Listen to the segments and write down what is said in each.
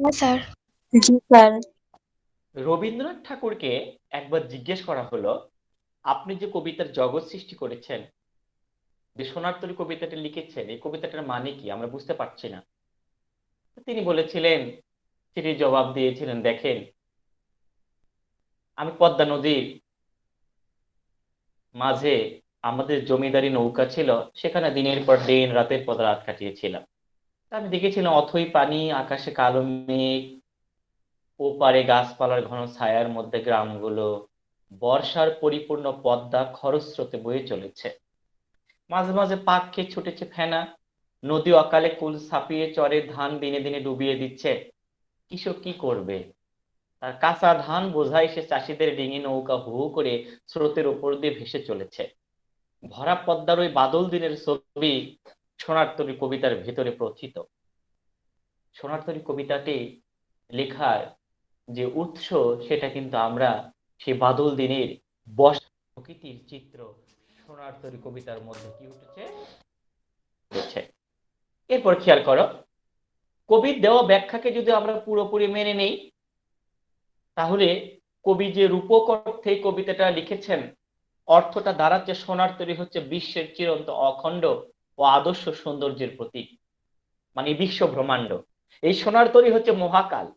হ্যাঁ স্যার। জি স্যার। রবীন্দ্রনাথ ঠাকুরকে একবার জিজ্ঞেস করা হলো, আপনি যে কবিতার জগৎ সৃষ্টি করেছেন, যে সোনার তরী কবিতাটা লিখেছেন, এই কবিতাটার মানে কি আমরা বুঝতে পারছি না। তিনি বলেছিলেন, তিনি জবাব দিয়েছিলেন, দেখেন, আমি পদ্মা নদীর মাঝে আমাদের জমিদারি নৌকা ছিল, সেখানে দিনের পর দিন রাতের পর রাত কাটিয়েছিলাম। আমি দেখেছিলাম অথই পানি, আকাশে কালো মেঘ, ওপারে গাছপালার ঘন ছায়ার মধ্যে গ্রামগুলো বর্ষার পরিপূর্ণ পদ্মা খরস্রোতে বয়ে চলেছে। মাঝে মাঝে পাক খেয়ে ছুটেছে ফেনা, নদী অকালে কুল ছাপিয়ে চরে ধান দিনে দিনে ডুবিয়ে দিচ্ছে। কৃষক কি করবে? তার কাঁচা ধান বোঝাই সে চাষিদের ডিঙি নৌকা হু হু করে স্রোতের উপর দিয়ে ভেসে চলেছে। ভরা পদ্মার ওই বাদল দিনের ছবি সোনার তরী কবিতার ভেতরে প্রথিত। সোনার তরী কবিতাটি লেখার যে উৎস, সেটা কিন্তু আমরা সেই বাদল দিনের বর্ষা প্রকৃতির চিত্র সোনার তরী কবিতার মধ্যে কি উঠেছে। এরপর খেয়াল করো, কবির দেওয়া ব্যাখ্যাকে যদি আমরা পুরোপুরি মেনে নেই, তাহলে কবি যে রূপক অর্থে এই কবিতাটা লিখেছেন, অর্থটা দাঁড়াচ্ছে সোনার তরী হচ্ছে বিশ্বের চিরন্ত অখণ্ড ও আদর্শ সৌন্দর্যের প্রতীক, মানে বিশ্ব ব্রহ্মাণ্ড। এই সোনার তরী হচ্ছে মহাকাল।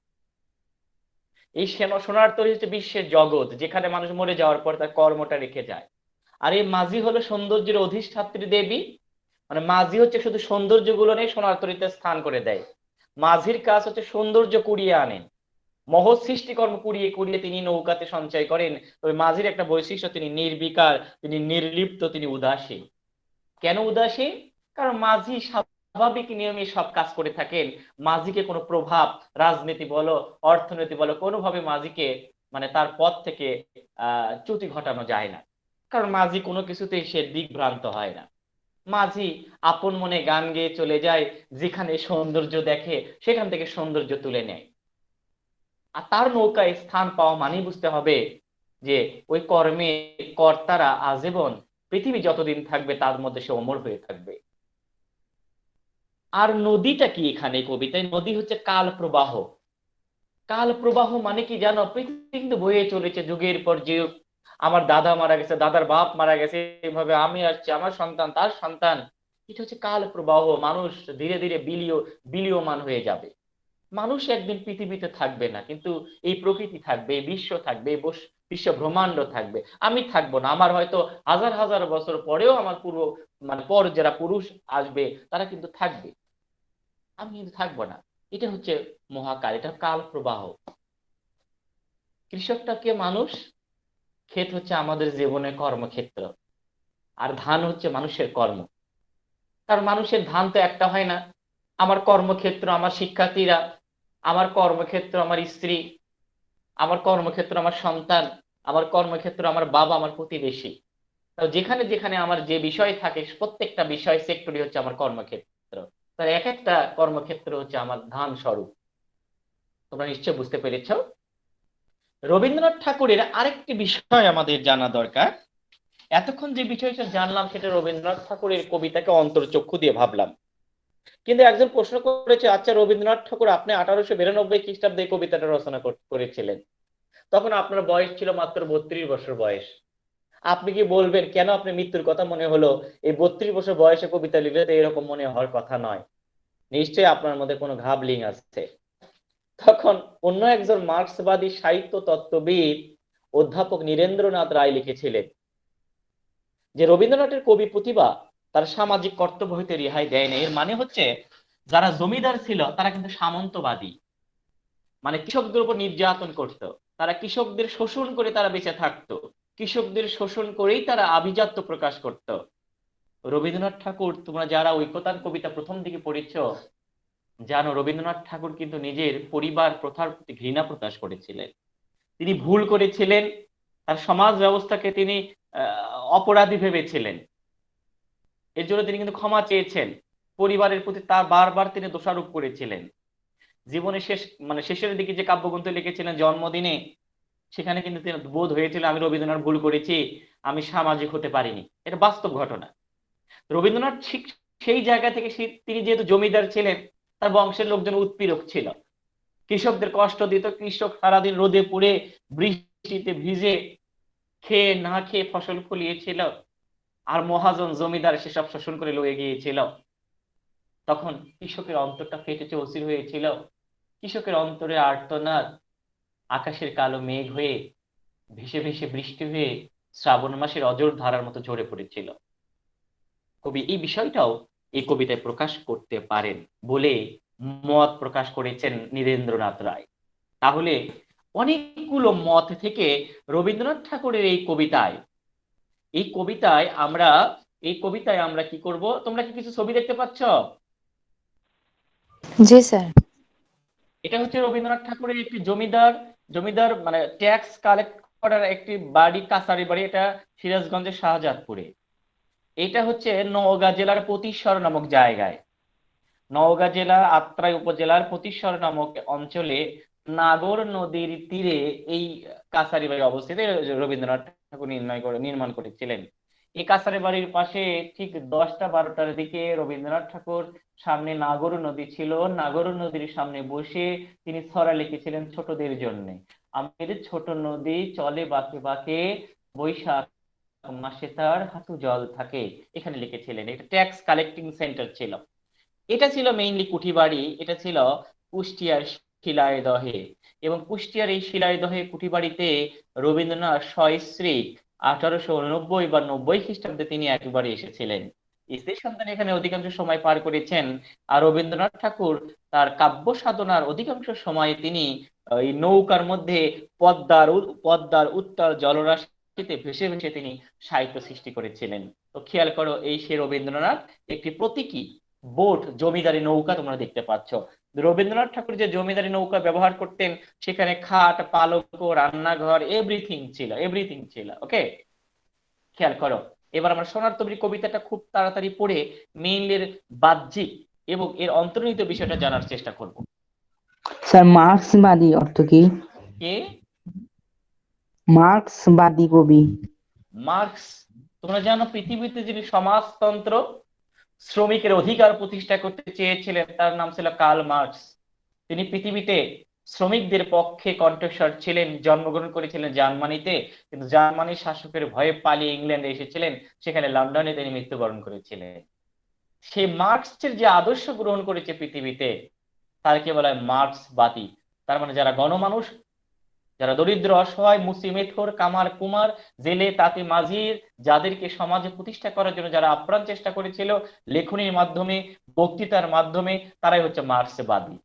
এই সোনার তরী হচ্ছে বিশ্বের জগৎ, যেখানে মানুষ মরে যাওয়ার পর তার কর্মটা রেখে যায়। আর এই মাঝি হলো সৌন্দর্যের অধিষ্ঠাত্রী দেবী। মানে মাঝি হচ্ছে শুধু সৌন্দর্য গুলো নেই, সোনার তরীতে স্থান করে দেয়। মাঝির কাজ হচ্ছে সৌন্দর্য কুড়িয়ে আনেন, মহৎ সৃষ্টিকর্ম কুড়িয়ে কুড়িয়ে তিনি নৌকাতে সঞ্চয় করেন। তবে মাঝির একটা বৈশিষ্ট্য, তিনি নির্বিকার, তিনি নির্লিপ্ত, তিনি উদাসীন। কেন উদাসীন? কারণ মাঝি স্বাভাবিক নিয়মে সব কাজ করে থাকেন। মাঝিকে কোনো প্রভাব, রাজনীতি বলো, অর্থনীতি বলো, কোনোভাবে মাঝিকে মানে তার পথ থেকে চ্যুতি ঘটানো যায় না। কারণ মাঝি কোনো কিছুতেই সে দিকভ্রান্ত হয় না। মাঝি আপন মনে গান গেয়ে চলে যায়, যেখানে সৌন্দর্য দেখে সেখান থেকে সৌন্দর্য তুলে নেয়। আর তার নৌকায় স্থান পাওয়া মানেই বুঝতে হবে যে ওই কর্মে কর্তারা আজীবন, পৃথিবী যতদিন থাকবে তার মধ্যে সে অমর হয়ে থাকবে। আর নদীটা কি এখানে কবিতায়? নদী হচ্ছে কাল প্রবাহ। কাল প্রবাহ মানে কি জানো? পৃথিবী কিন্তু বয়ে চলেছে যুগের পর যুগ। আমার দাদা মারা গেছে, দাদার বাপ মারা গেছে, এইভাবে আমি আসছি, আমার সন্তান, তার সন্তান। এটা হচ্ছে কাল প্রবাহ। মানুষ ধীরে ধীরে বিলীয়মান হয়ে যাবে। মানুষ একদিন পৃথিবীতে থাকবে না, কিন্তু এই প্রকৃতি থাকবে, এই বিশ্ব থাকবে, এই বিশ্ব ব্রহ্মাণ্ড থাকবে। আমি থাকবো না। আমার হয়তো হাজার হাজার বছর পরেও আমার পূর্ব মানে পর যারা পুরুষ আসবে তারা কিন্তু থাকবে, আমি কিন্তু থাকবো না। এটা হচ্ছে মহাকাল, এটা কাল প্রবাহ। কৃষকটাকে মানুষ, ক্ষেত হচ্ছে আমাদের জীবনের কর্মক্ষেত্র, আর ধান হচ্ছে মানুষের কর্ম। কারণ মানুষের ধান তো একটা হয় না। আমার কর্মক্ষেত্র আমার শিক্ষার্থীরা, আমার কর্মক্ষেত্র আমার স্ত্রী, আমার কর্মক্ষেত্র আমার সন্তান, আমার কর্মক্ষেত্র আমার বাবা, আমার প্রতিবেশী। তো যেখানে যেখানে আমার যে বিষয় থাকে, প্রত্যেকটা বিষয় সেক্টরই হচ্ছে আমার কর্মক্ষেত্র। তার এক একটা কর্মক্ষেত্র হচ্ছে আমার ধান স্বরূপ। তোমরা নিশ্চয় বুঝতে পেরেছো। রবীন্দ্রনাথ ঠাকুরের আরেকটি বিষয় আমাদের জানা দরকার। এতক্ষণ যে বিষয়টা জানলাম সেটা রবীন্দ্রনাথ ঠাকুরের কবিতাকে অন্তর্চক্ষু দিয়ে ভাবলাম। কিন্তু একজন প্রশ্ন করেছে, আচ্ছা রবীন্দ্রনাথ ঠাকুর আপনি 1892 খ্রিস্টাব্দে এই কবিতাটা রচনা করেছিলেন, তখন আপনার বয়স ছিল মাত্র 32 বছর বয়স। আপনি কি বলবেন কেন আপনি মৃত্যুর কথা মনে হলো? এই 32 বছর বয়সে কবিতা লিখলে তো এরকম মনে হওয়ার কথা নয়। নিশ্চয়ই আপনার মধ্যে কোনো ঘাবলিং আছে। তখন অন্য একজন মার্ক্সবাদী সাহিত্য তত্ত্ববিদ অধ্যাপক নীরেন্দ্রনাথ রায় লিখেছিলেন যে রবীন্দ্রনাথের কবি প্রতিভা তার সামাজিক কর্তব্য হইতে রেহাই দেয় না। এর মানে হচ্ছে, যারা জমিদার ছিল তারা কিন্তু সামন্তবাদী, মানে কৃষকদের উপর নির্যাতন করত। তারা কৃষকদের শোষণ করে তারা বেঁচে থাকতো, কৃষকদের শোষণ করেই তারা আভিজাত্য প্রকাশ করত। রবীন্দ্রনাথ ঠাকুর, তোমরা যারা ঐকতান কবিতা প্রথম দিকে পড়েছো, জানো রবীন্দ্রনাথ ঠাকুর কিন্তু নিজের পরিবার প্রথার প্রতি ঘৃণা প্রকাশ করেছিলেন। তিনি ভুল করেছিলেন, তার সমাজ ব্যবস্থাকে তিনি অপরাধী ভেবেছিলেন। এর জন্য তিনি কিন্তু ক্ষমা চেয়েছেন। পরিবারের প্রতি তার বারবার তিনি দোষারোপ করেছিলেন। জীবনের শেষের দিকে যে কাব্যগ্রন্থ লিখেছিলেন জন্মদিনে, সেখানে কিন্তু তিনি বোধ হয়েছিল আমি রবীন্দ্রনাথ ভুল করেছি, আমি সামাজিক হতে পারিনি। এটা বাস্তব ঘটনা। রবীন্দ্রনাথ ঠিক সেই জায়গা থেকে তিনি যেহেতু জমিদার ছিলেন, তার বংশের লোকজন উৎপীড়ক ছিল। কৃষকদের কষ্ট দিত, কৃষক সারাদিন রোদে পুড়ে বৃষ্টিতে ভিজে খেয়ে না খেয়ে ফসল ফলিয়েছিল, আর মহাজন জমিদার সেসব শোষণ করে লয়ে গিয়েছিল। তখন কৃষকের অন্তরটা ফেটেছে, অস্থির হয়েছিল। কৃষকের অন্তরে আর্তনাদ আকাশের কালো মেঘ হয়ে ভেসে ভেসে বৃষ্টি হয়ে শ্রাবণ মাসের অজর ধারার মতো ঝরে পড়েছিল। কবি এই বিষয়টাও এই কবিতায় প্রকাশ করতে পারেন বলে মত প্রকাশ করেছেন নীরেন্দ্রনাথ রায়। তাহলে অনেকগুলো মত থেকে রবীন্দ্রনাথ ঠাকুরের এই কবিতায় আমরা কি করব, তোমরা কি কিছু ছবি দেখতে পাচ্ছ? জি স্যার। এটা হচ্ছে রবীন্দ্রনাথ ঠাকুরের একটি জমিদার, জমিদার মানে ট্যাক্স কালেক্ট করার একটি বাড়ি, কাছারি বাড়ি। এটা সিরাজগঞ্জের শাহজাদপুরে। এটা হচ্ছে নওগাঁ জেলার প্রতিশ্বর নামক জায়গায়, নওগাঁ জেলার আত্রাই উপজেলার প্রতিশ্বর নামক অঞ্চলে নাগর নদীর তীরে এই কাছারি বাড়ি অবস্থিত। রবীন্দ্রনাথ ঠাকুর নির্মাণ করেছিলেন। এই কাছারি বাড়ির পাশে ঠিক 10টা 12টার দিকে রবীন্দ্রনাথ ঠাকুর, সামনে নাগর নদী ছিল, নাগর নদীর সামনে বসে তিনি ছড়া লিখেছিলেন ছোটদের জন্য। আমাদের ছোট নদী চলে বাঁকে বাঁকে, বৈশাখ মাসে তার হাঁটু জল থাকে, এখানে লিখেছিলেন। এটা ট্যাক্স কালেক্টিং সেন্টার ছিল। এটা ছিল মেইনলি কুঠিবাড়ি। এটা ছিল কুষ্টিয়ার শিলাইদহে। এবং কুষ্টিয়ার এই শিলাইদহে কুঠিবাড়িতে রবীন্দ্রনাথ সস্ত্রীক 1889 বা 90 খ্রিস্টাব্দে তিনি একবারে এসেছিলেন। স্ত্রী সন্তান এখানে অধিকাংশ সময় পার করেছেন। আর রবীন্দ্রনাথ ঠাকুর তার কাব্য সাধনার অধিকাংশ সময় তিনি এই নৌকার মধ্যে পদ্মার উত্তাল জলরাশিতে ভেসে ভেসে তিনি সাহিত্য সৃষ্টি করেছিলেন। তো খেয়াল করো, এই সে রবীন্দ্রনাথ। একটি প্রতীকী বোট, জমিদারি নৌকা তোমরা দেখতে পাচ্ছ। রবীন্দ্রনাথ ঠাকুর যে জমিদারি নৌকা ব্যবহার করতেন, সেখানে খাট, পালক, রান্নাঘর, এভরিথিং ছিল। ওকে, খেয়াল করো। এবার আমরা সোনার তরী কবিতাটা খুব তাড়াতাড়ি পড়ে মেইনলি এর বাহ্যিক এবং এর অন্তর্নিহিত বিষয়টা জানার চেষ্টা করব। স্যার মার্ক্সবাদী অর্থ কি? কে? মার্ক্সবাদী কবি। মার্কস। তোমরা জানো পৃথিবীতে যিনি সমাজতন্ত্র, শ্রমিকের অধিকার প্রতিষ্ঠা করতে চেয়েছিলেন, তার নাম ছিল কার্ল মার্কস। তিনি পৃথিবীতে শ্রমিকদের পক্ষে কণ্ঠস্বর ছিলেন। জন্মগ্রহণ করেছিলেন জার্মানিতে, কিন্তু জার্মানির শাসকের ভয়ে পালিয়ে ইংল্যান্ডে এসেছিলেন। সেখানে লন্ডনে তিনি মৃত্যুবরণ করেছিলেন। সেই মার্কসের যে আদর্শ গ্রহণ করেছে পৃথিবীতে, তারকে বলা হয় মার্ক্সবাদী। তার মানে যারা গণমানুষ, যারা দরিদ্র, অসহায়, মুসি মেথর, কামার কুমার, জেলে তাঁতি মাঝির, যাদেরকে সমাজে প্রতিষ্ঠা করার জন্য যারা আপ্রাণ চেষ্টা করেছিল, লেখনীর মাধ্যমে, বক্তৃতার মাধ্যমে, তারাই হচ্ছে মার্ক্সবাদী।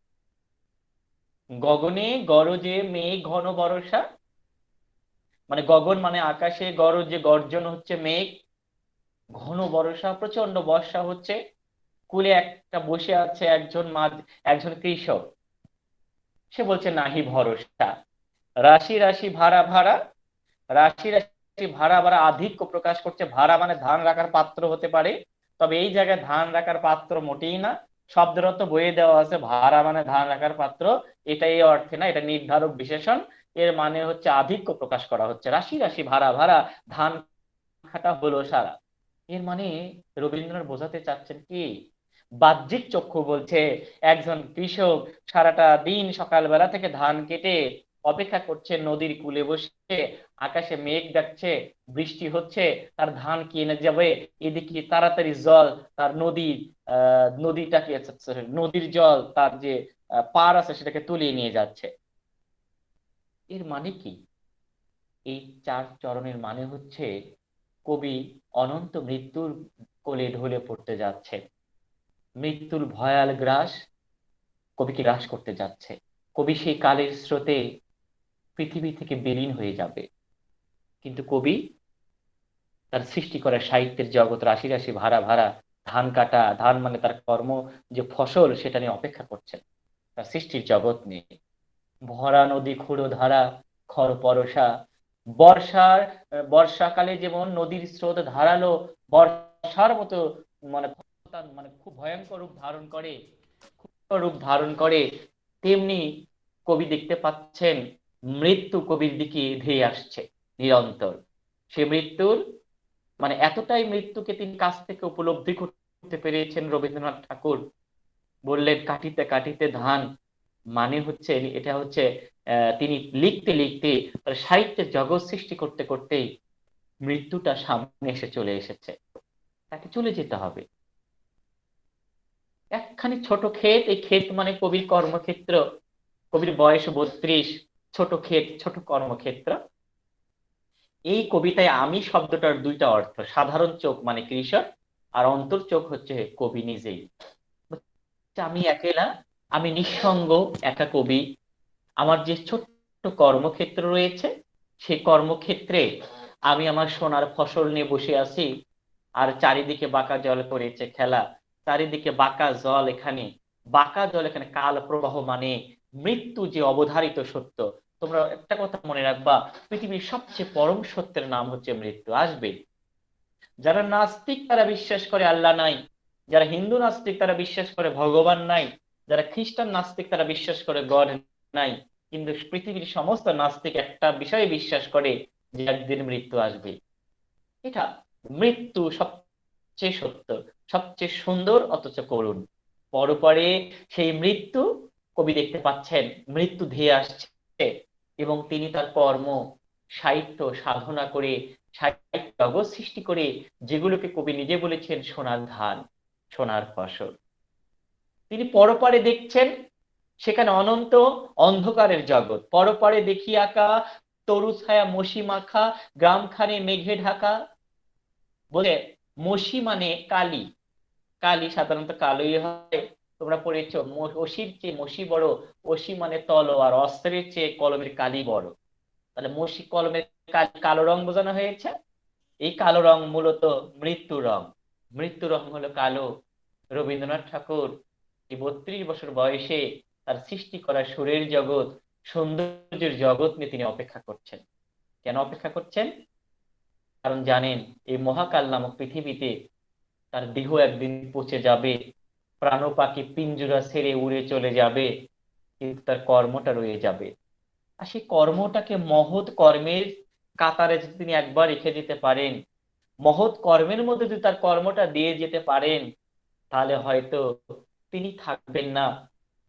গগনে গরজে মেঘ ঘন বর্ষা, মানে গগন মানে আকাশে, গরজে গর্জন হচ্ছে মেঘ, ঘন বর্ষা প্রচন্ড বর্ষা হচ্ছে। কুলে একটা বসে আছে একজন কৃষক। সে বলছে নাহি ভরসা। রাশি রাশি ভাড়া ভাড়া, রাশি রাশি ভাড়া ভাড়া আধিক্য প্রকাশ করছে। ভাড়া মানে ধান রাখার পাত্র হতে পারে, তবে এই জায়গায় ধান রাখার পাত্র মোটেই না। শব্দের অর্থ বইয়ে দেওয়া আছে, ভাড়া মানে ধান রাখার পাত্র। এটা এই অর্থে না, এটা নির্ধারক বিশেষণ। এর মানে হচ্ছে আধিক্য প্রকাশ করা হচ্ছে। রাশি রাশি ভাড়া ভাড়া, ধান খাটা হলো সারা। এর মানে রবীন্দ্রনাথ বোঝাতে চাচ্ছেন কি, বাহ্যিক চক্ষু বলছে একজন কৃষক সারাটা দিন সকালবেলা থেকে ধান কেটে অপেক্ষা করছে নদীর কূলে বসে, আকাশে মেঘ ডাকছে, বৃষ্টি হচ্ছে, তার ধান কিনে যাবে। এদিকে তাড়াতাড়ি জল, তার নদীটাকে, নদীর জল তার যে পার আছে সেটাকে তুলিয়ে নিয়ে যাচ্ছে। এর মানে কি? এই 4 চরণের মানে হচ্ছে কবি অনন্ত মৃত্যুর কোলে ঢলে পড়তে যাচ্ছে। মৃত্যুর ভয়াল গ্রাস কবিকে গ্রাস করতে যাচ্ছে। কবি সেই কালের স্রোতে পৃথিবী থেকে বিলীন হয়ে যাবে। কিন্তু কবি তার সৃষ্টি করা সাহিত্যের জগৎ, রাশি রাশি ভাড়া ভাড়া, ধান কাটা, ধান মানে তার কর্ম, যে ফসল, সেটা নিয়ে অপেক্ষা করছেন, তার সৃষ্টির জগৎ নিয়ে। ভরা নদী ক্ষুরো ধারা, খর পরশা। বর্ষার বর্ষাকালে যেমন নদীর স্রোত ধারালো বর্ষার মতো, মানে মানে খুব ভয়ঙ্কর রূপ ধারণ করে, তেমনি কবি দেখতে পাচ্ছেন মৃত্যু কবির দিকে ধেয়ে আসছে নিরন্তর। সে মৃত্যুর মানে এতটাই মৃত্যুকে তিনি কাছ থেকে উপলব্ধি করতে পেরেছেন রবীন্দ্রনাথ ঠাকুর। বললেন কাটিতে কাটিতে ধান, মানে হচ্ছে এটা হচ্ছে তিনি লিখতে লিখতে তার সাহিত্যের জগৎ সৃষ্টি করতে করতেই মৃত্যুটা সামনে এসে চলে এসেছে, তাকে চলে যেতে হবে। একখানি ছোট ক্ষেত, এই ক্ষেত মানে কবির কর্মক্ষেত্র। কবির বয়স 32, ছোট ক্ষেত, ছোট কর্মক্ষেত্র। এই কবিতায় আমি শব্দটার দুইটা অর্থ, সাধারণ চোখ মানে কৃষক, আর অন্তর চোখ হচ্ছে কবি নিজেই। আমি একেলা, আমি নিঃসঙ্গ, একা কবি। আমার যে ছোট্ট কর্মক্ষেত্র রয়েছে, সেই কর্মক্ষেত্রে আমি আমার সোনার ফসল নিয়ে বসে আছি, আর চারিদিকে বাঁকা জল করেছে খেলা। চারিদিকে বাঁকা জল, এখানে বাঁকা জল, এখানে কাল প্রবাহ, মানে মৃত্যু যে অবধারিত সত্য। তোমরা একটা কথা মনে রাখবা, পৃথিবীর সবচেয়ে পরম সত্যের নাম হচ্ছে মৃত্যু, আসবে। যারা নাস্তিক তারা বিশ্বাস করে আল্লাহ নাই, যারা হিন্দু নাস্তিক তারা বিশ্বাস করে ভগবান নাই, যারা খ্রিস্টান নাস্তিক তারা বিশ্বাস করে গড নাই। কিন্তু পৃথিবীর সমস্ত নাস্তিক একটা বিষয়ে বিশ্বাস করে, যে একদিন মৃত্যু আসবে। এটা মৃত্যু সবচেয়ে সত্য, সবচেয়ে সুন্দর, অথচ করুণ। পরপরে সেই মৃত্যু কবি দেখতে পাচ্ছেন, মৃত্যু ধেয়ে আসছে, এবং তিনি তার কর্ম, সাহিত্য সাধনা করে, সাহিত্য জগৎ সৃষ্টি করে, যেগুলোকে কবি নিজে বলেছেন সোনার ধান, সোনার ফসল, তিনি পরপারে দেখছেন সেখানে অনন্ত অন্ধকারের জগৎ। পরপারে দেখি আঁকা তরু ছায়া মসি মাখা, গ্রামখানে মেঘে ঢাকা। বলে মসি মানে কালি, কালি সাধারণত কালোই হয়। তোমরা পড়েছো অসির চেয়ে মসি বড়, অসি মানে তলোয়ার, অস্ত্রের চেয়ে কলমের কালি বড়। তাহলে মসি কলমের কালো রং বোঝানো হয়েছে। এই কালো রং মূলত মৃত্যু রং। মৃত্যু রং হলো কালো। রবীন্দ্রনাথ ঠাকুর এই 32 বছর বয়সে তার সৃষ্টি করা সুরের জগৎ, সৌন্দর্যের জগৎ নিয়ে তিনি অপেক্ষা করছেন। কেন অপেক্ষা করছেন? কারণ জানেন, এই মহাকাল নামক পৃথিবীতে তার দেহ একদিন পচে যাবে, প্রাণ পাখি পিঞ্জরা ছেড়ে উড়ে চলে যাবে, কিন্তু তার কর্মটা রয়ে যাবে। আর সেই কর্মটাকে মহৎ কর্মের কাতারে যদি তিনি একবার রেখে দিতে পারেন, মহৎ কর্মের মধ্যে যদি তার কর্মটা দিয়ে যেতে পারেন, তাহলে হয়তো তিনি থাকবেন না,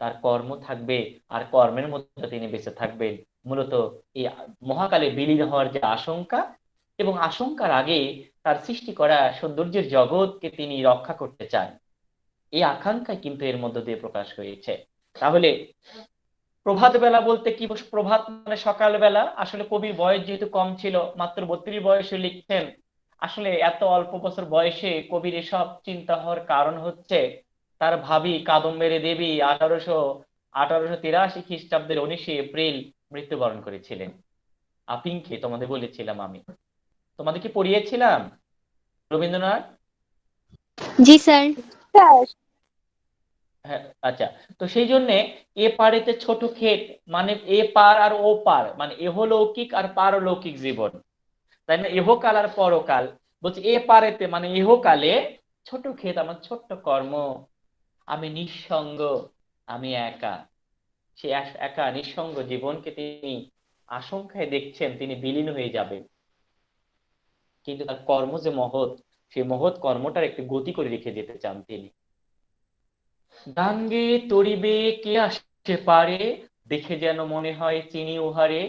তার কর্ম থাকবে, আর কর্মের মধ্যে তিনি বেঁচে থাকবেন। মূলত এই মহাকালে বিলীন হওয়ার যে আশঙ্কা, এবং আশঙ্কার আগে তার সৃষ্টি করা সৌন্দর্যের জগৎকে তিনি রক্ষা করতে চান, এই আকাঙ্ক্ষা কিন্তু এর মধ্য দিয়ে প্রকাশ হয়েছে। তাহলে প্রভাত বেলা বলতে কি? প্রভাত মানে সকাল বেলা। আসলে কবির বয়স যেহেতু কম ছিল, মাত্র 32 বয়সে লিখছেন। আসলে এত অল্প বছর বয়সে কবির এসব চিন্তা হওয়ার কারণ হচ্ছে, তার ভাবি কাদম্বরী দেবী 1883 খ্রিস্টাব্দের 19 এপ্রিল মৃত্যুবরণ করেছিলেন। আপিংকে তোমাদের বলেছিলাম, আমি তোমাদেরকে পড়িয়েছিলাম রবীন্দ্রনাথ। জি স্যার। হ্যাঁ, আচ্ছা। তো সেই জন্য এ পারেতে ছোট ক্ষেত, মানে এ পার আর ও পার, মানে ইহলৌকিক আর পারলৌকিক জীবন, তাই না? ইহকাল আর পরকাল। বলছে এ পারেতে মানে ইহকালে ছোট ক্ষেত, আমার ছোট্ট কর্ম, আমি নিঃসঙ্গ, আমি একা। সে একা নিঃসঙ্গ জীবনকে তিনি আশঙ্কায় দেখছেন তিনি বিলীন হয়ে যাবেন। কিন্তু তার কর্ম যে মহৎ, সেই মহৎ কর্মটার একটু গতি করে রেখে যেতে চান তিনি। গান গেয়ে তরিবে কে আসতে পারে, দেখে যেন মনে হয় চিনি উহারে।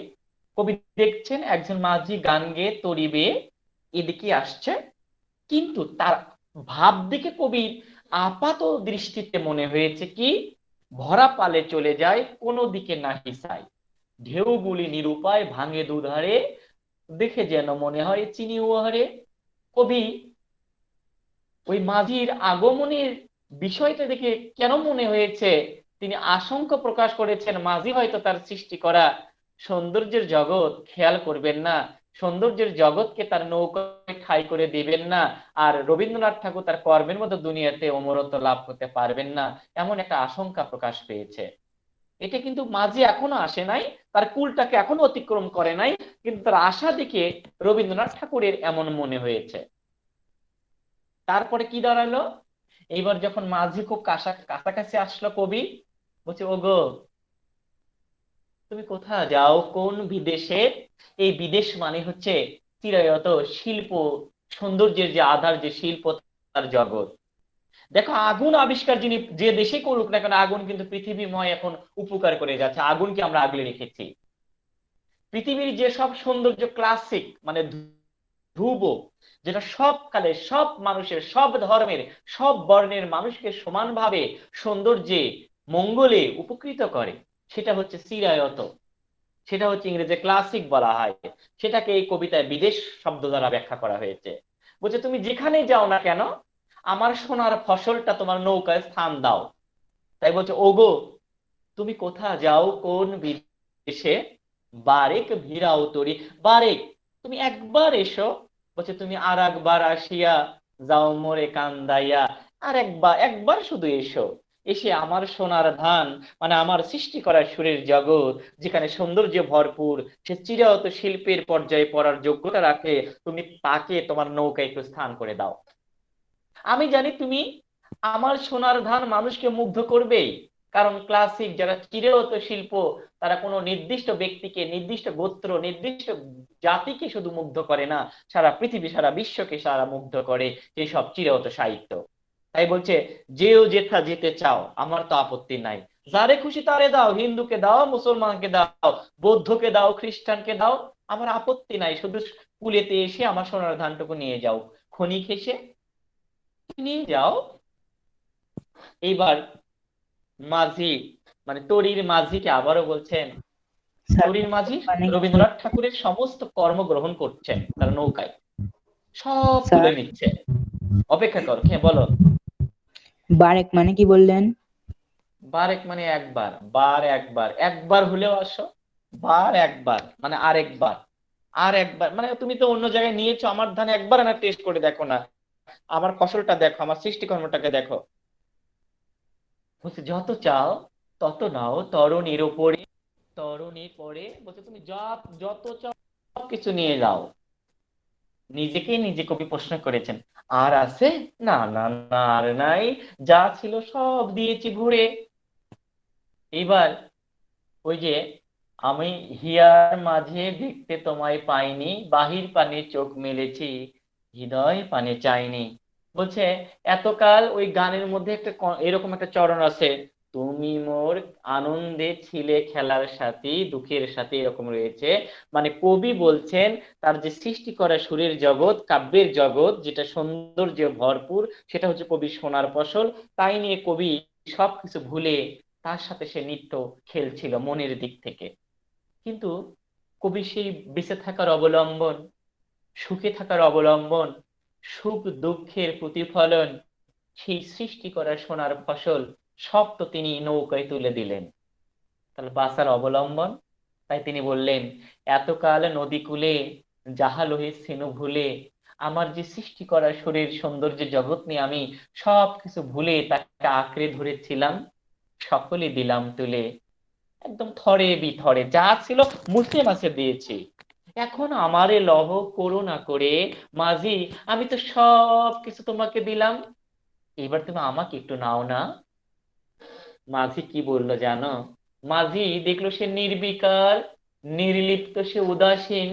কবি দেখছেন একজন মাঝি গান গেয়ে তরিবে এদিকে আসছে, কিন্তু তার ভাব দেখে কবির আপাত দৃষ্টিতে মনে হয়েছে কি, ভরা পালে চলে যায় কোনো দিকে নাহি চাই, ঢেউগুলি নিরুপায় ভাঙে দুধারে, দেখে যেন মনে হয় চিনি উহারে। কবি ওই মাঝির আগমনের বিষয়টা দেখে কেন মনে হয়েছে, তিনি আশঙ্কা প্রকাশ করেছেন মাঝি হয়তো তার সৃষ্টি করা সৌন্দর্যের জগৎ খেয়াল করবেন না, সৌন্দর্যের জগৎকে তার নৌকায় ঠাঁই করে দিবেন না, আর রবীন্দ্রনাথ ঠাকুর তার কর্মের মতো দুনিয়াতে অমরত্ব লাভ করতে পারবেন না, এমন একটা আশঙ্কা প্রকাশ পেয়েছে। এটা কিন্তু মাঝি এখনো আসে নাই, তার কুলটাকে এখনো অতিক্রম করে নাই, কিন্তু তার আশা দেখে রবীন্দ্রনাথ ঠাকুরের এমন মনে হয়েছে। তারপরে কি দাঁড়ালো? এইবার যখন মাঝি খুব কাছাকাছি আসলো, কবি বলছে, ওগো তুমি কোথা যাও, কোন বিদেশে? এই বিদেশ মানে হচ্ছে চিরায়ত শিল্প, সৌন্দর্যের যে আধার, যে শিল্প, তার জগৎ। দেখো আগুন আবিষ্কার যিনি যে দেশে করুক না কেন, আগুন কিন্তু পৃথিবীময় এখন উপকার করে যাচ্ছে, আগুনকে আমরা আগলে রেখেছি। পৃথিবীর যে সব সৌন্দর্য ক্লাসিক মানে ধ্রুব, যেটা সব কালে সব মানুষের সব ধর্মের সব বর্ণের মানুষকে সমানভাবে সৌন্দর্যে মঙ্গলে উপকৃত করে, সেটা হচ্ছে চিরায়ত, সেটা হচ্ছে ইংরেজি ক্লাসিক বলা হয়। সেটাকে এই কবিতায় বিদেশ শব্দ দ্বারা ব্যাখ্যা করা হয়েছে। বলছে তুমি যেখানে যাও না কেন, আমার সোনার ফসলটা তোমার নৌকায় স্থান দাও। তাই বলছে ওগো তুমি কোথা যাও কোন বিদেশে, বারেক ভিড়াও তরি, বারেক তুমি একবার এসো। বলছে তুমি আর একবার আসিয়া যাও মোরে কান্দাইয়া, আর একবার একবার শুধু এসো, এসে আমার সোনার ধান মানে আমার সৃষ্টি করা সুরের জগৎ যেখানে সৌন্দর্যে ভরপুর, সে চিরায়ত শিল্পের পর্যায়ে পড়ার যোগ্যতা রাখে, তুমি তাকে তোমার নৌকায় একটু স্থান করে দাও। আমি জানি তুমি আমার সোনার ধান মানুষকে মুগ্ধ করবেই, কারণ ক্লাসিক যারা চিরায়ত শিল্প, তারা কোনো নির্দিষ্ট ব্যক্তিকে, নির্দিষ্ট গোত্র, নির্দিষ্ট জাতিকে শুধু মুগ্ধ করে না, সারা পৃথিবী সারা বিশ্বকে সারা মুগ্ধ করে এই সব চিরায়ত সাহিত্য। তাই বলছে যেও যেথা যেতে চাও আমার তো আপত্তি নাই, যারে খুশি তারে দাও, হিন্দুকে দাও, মুসলমানকে দাও, বৌদ্ধকে দাও, খ্রিস্টানকে দাও, আমার আপত্তি নাই, শুধু কুলেতে এসে আমার সোনার ধানটুকু নিয়ে যাও, খনি এসে নিয়ে যাও। এইবার মাঝি মানে তরীর মাঝিকে আবারও বলছেন, স্যার তরীর মাঝি মানে কি রবীন্দ্রনাথ ঠাকুরের সমস্ত কর্ম গ্রহণ করছেন তার নৌকায়, সব তুলে স্যার? নিচ্ছে। অপেক্ষা কর, হ্যাঁ বলো। বারেক মানে কি বললেন? বারেক মানে একবার, বার একবার, একবার হলেও আসো, বার একবার মানে আরেকবার, আর একবার মানে তুমি তো অন্য জায়গায় নিয়েছো, আমার ধান একবার না টেস্ট করে দেখো না, আমার ফসলটা দেখো, আমার সৃষ্টিকর্মটাকে দেখো। বলছে যত চাও তত নাও তরুণীর উপরে, তরুণী পরে বলছে তুমি যত চাও সব কিছু নিয়ে যাও। নিজেকে নিজে কবি প্রশ্ন করেছেন, আর আছে? না না না, আর নাই, যা ছিল সব দিয়েছি ঘুরে। এইবার ওই যে আমি হিয়ার মাঝে দেখতে তোমায় পাইনি, বাহির পানে চোখ মেলেছি, হৃদয় পানে চাইনি। বলছে এতকাল ওই গানের মধ্যে একটা এরকম একটা চরণ আছে, তুমি মোর আনন্দে ছিলে খেলার সাথী, দুঃখের সাথে, এরকম রয়েছে। মানে কবি বলছেন তার যে সৃষ্টি করা সুরের জগৎ, কাব্যের জগৎ যেটা সৌন্দর্যে ভরপুর, সেটা হচ্ছে কবি সোনার ফসল। তাই নিয়ে কবি সবকিছু ভুলে তার সাথে সে নৃত্য খেলছিল মনের দিক থেকে। কিন্তু কবি সেই বেঁচে থাকার অবলম্বন, সুখে থাকার অবলম্বন, সুখ দুঃখের প্রতিফলন, সেই সৃষ্টি করা সোনার ফসল সব তো তিনি নৌকায় তুলে দিলেন, তাহলে বাঁচার অবলম্বন। তাই তিনি বললেন এতকাল নদী কূলে যাহা লোহে সিনু ভুলে, আমার যে সৃষ্টি করা শরীর সৌন্দর্যের জগৎ নিয়ে আমি সব কিছু ভুলে তাকে আঁকড়ে ধরেছিলাম, সকলে দিলাম তুলে, একদম থরে বিথরে যা ছিল মুছে মাছে দিয়েছি। এখন আমারে লহ করুণা করে মাঝি, আমি তো সব কিছু তোমাকে দিলাম, এবার তুমি আমাকে একটু নাও না। মাঝি কি বললো জানো? মাঝি দেখলো সে নির্বিকার, নির্লিপ্ত, সে উদাসীন,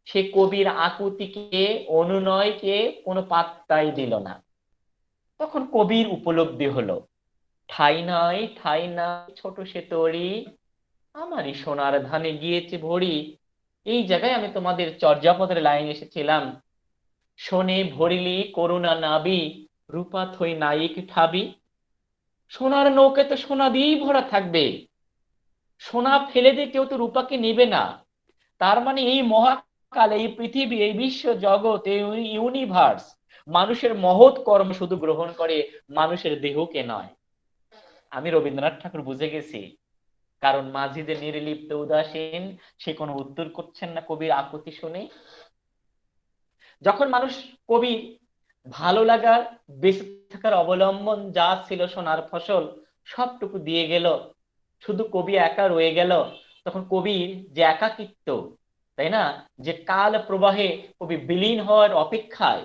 সে কবির আকুতিকে, অনুনয়কে কোনো পাত্তাই দিল না। তখন কবির উপলব্ধি হলো, ঠাই নাই ঠাই নাই ছোট সে তরি, আমারই সোনার ধানে গিয়েছে ভরি। এই জায়গায় আমি তোমাদের চর্যাপদের লাইন এসেছিলাম, শোনে ভরিলি করুণা নাবি, রূপা থই নাইক ঠাবি। সোনার নৌকে তো সোনা দিয়েই ভরা থাকবে, সোনা ফেলে দিয়ে কেউ তো রূপাকে নেবে না। তার মানে এই মহাকাল, এই পৃথিবী, এই বিশ্ব জগৎ, এই ইউনিভার্স মানুষের মহৎ কর্ম শুধু গ্রহণ করে, মানুষের দেহকে নয়। আমি রবীন্দ্রনাথ ঠাকুর বুঝে গেছি, কারণ মাঝি যে নির্লিপ্ত উদাসীন, সে কোনো উত্তর করছেন না কবির আকুতি শুনে। যখন মানুষ কবি ভালো লাগার, বেঁচে থাকার অবলম্বন যা ছিল সোনার ফসল সবটুকু দিয়ে গেল, শুধু কবি একা রয়ে গেল, তখন কবির যে একাকিত্ব, তাই না, যে কাল প্রবাহে কবি বিলীন হওয়ার অপেক্ষায়,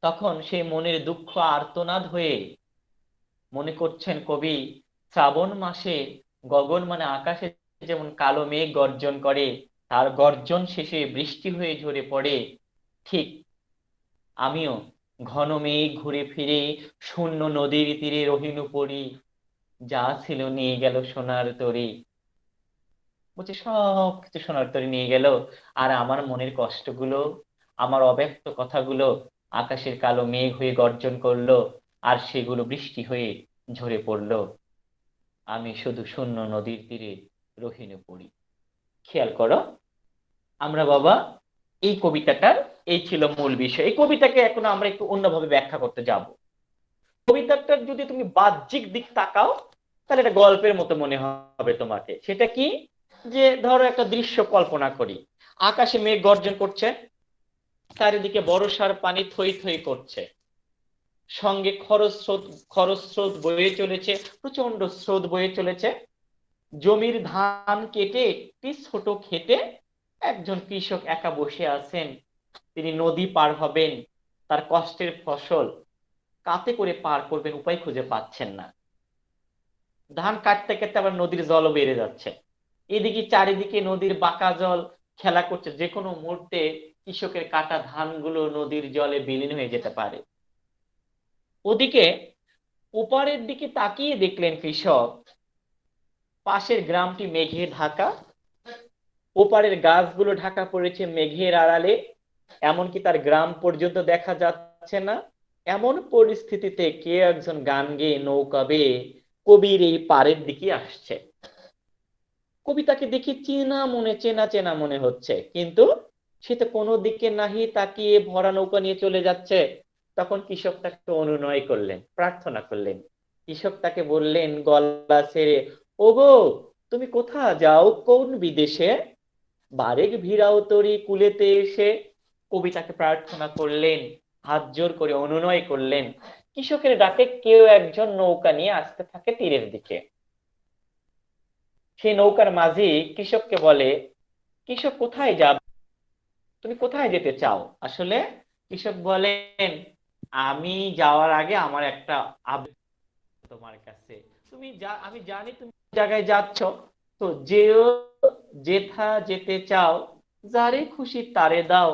তখন সেই মনের দুঃখ আর্তনাদ হয়ে মনে করছেন কবি, শ্রাবণ মাসে গগন মানে আকাশে যেমন কালো মেঘ গর্জন করে, তার গর্জন শেষে বৃষ্টি হয়ে ঝরে পড়ে, ঠিক আমিও ঘন মেঘ ঘুরে ফিরে শূন্য নদীর তীরে রহিনু পড়ি, যা ছিল নিয়ে গেল সোনার তরী। বলছে সব কিছু সোনার তরী নিয়ে গেল, আর আমার মনের কষ্টগুলো, আমার অব্যক্ত কথাগুলো আকাশের কালো মেঘ হয়ে গর্জন করলো, আর সেগুলো বৃষ্টি হয়ে ঝরে পড়লো। আমি শুধু শূন্য নদীর তীরে রহিনু পড়ি। খেয়াল করো, আমরা বাবা এই কবিতাটার এই ছিল মূল বিষয়। এই কবিতাকে এখন আমরা একটু অন্যভাবে ব্যাখ্যা করতে যাব। কবিতাটার যদি তুমি বাহ্যিক দিক তাকাও, তাহলে এটা গল্পের মতো মনে হবে তোমাকে। সেটা কি, যে ধরো একটা দৃশ্য কল্পনা করি, আকাশে মেঘ গর্জন করছে, চারিদিকে বর্ষার পানি থই থই করছে, সঙ্গে খরস্রোত বয়ে চলেছে, প্রচন্ড স্রোত বয়ে চলেছে। জমির ধান কেটে একটি ছোট ক্ষেতে একজন কৃষক একা বসে আছেন। তিনি নদী পার হবেন, তার কষ্টের ফসল কাতে করে পার করবেন উপায় খুঁজে পাচ্ছেন না। ধান কাটতে কাটতে আবার নদীর জলও বেড়ে যাচ্ছে, এদিকে চারিদিকে নদীর বাঁকা জল খেলা করছে, যে কোনো মুহূর্তে কৃষকের কাটা ধানগুলো নদীর জলে বিলীন হয়ে যেতে পারে। ওদিকে ওপারের দিকে তাকিয়ে দেখলেন কৃষক, পাশের গ্রামটি মেঘে ঢাকা, ওপারের গাছগুলো ঢাকা পড়েছে মেঘের আড়ালে, এমনকি তার গ্রাম পর্যন্ত দেখা যাচ্ছে না। এমন পরিস্থিতিতে কে একজন গান গেয়ে নৌকা বেয়ে কবির এই পাড়ের দিকে আসছে। কবিতাকে দেখি চেনা চেনা মনে হচ্ছে, কিন্তু সে তো কোনো দিকে নাহি তাকিয়ে ভরা নৌকা নিয়ে চলে যাচ্ছে। তখন কৃষক তাকে অনুনয় করলেন, প্রার্থনা করলেন। কৃষক তাকে বললেন গলা ছেড়ে, ওগো তুমি কোথা যাও কোন বিদেশে, বারেক ভিড়াও তরি কুলেতে এসে। কবি তাকে প্রার্থনা করলেন, হাত জোর করে অনুনয় করলেন। কৃষকের ডাকে কেউ একজন নৌকা নিয়ে আসতে থাকে তীরের দিকে। সেই নৌকার মাঝি কৃষককে বলে, কৃষক কোথায় যাবে, তুমি কোথায় যেতে চাও? আসলে কৃষক বলেন, আমি যাওয়ার আগে আমার একটা আবেদন তোমার কাছে। আমি জানি তুমি জায়গায় যাচ্ছ, তো যেও, যেথা যেতে চাও, যারে খুশি তারে দাও,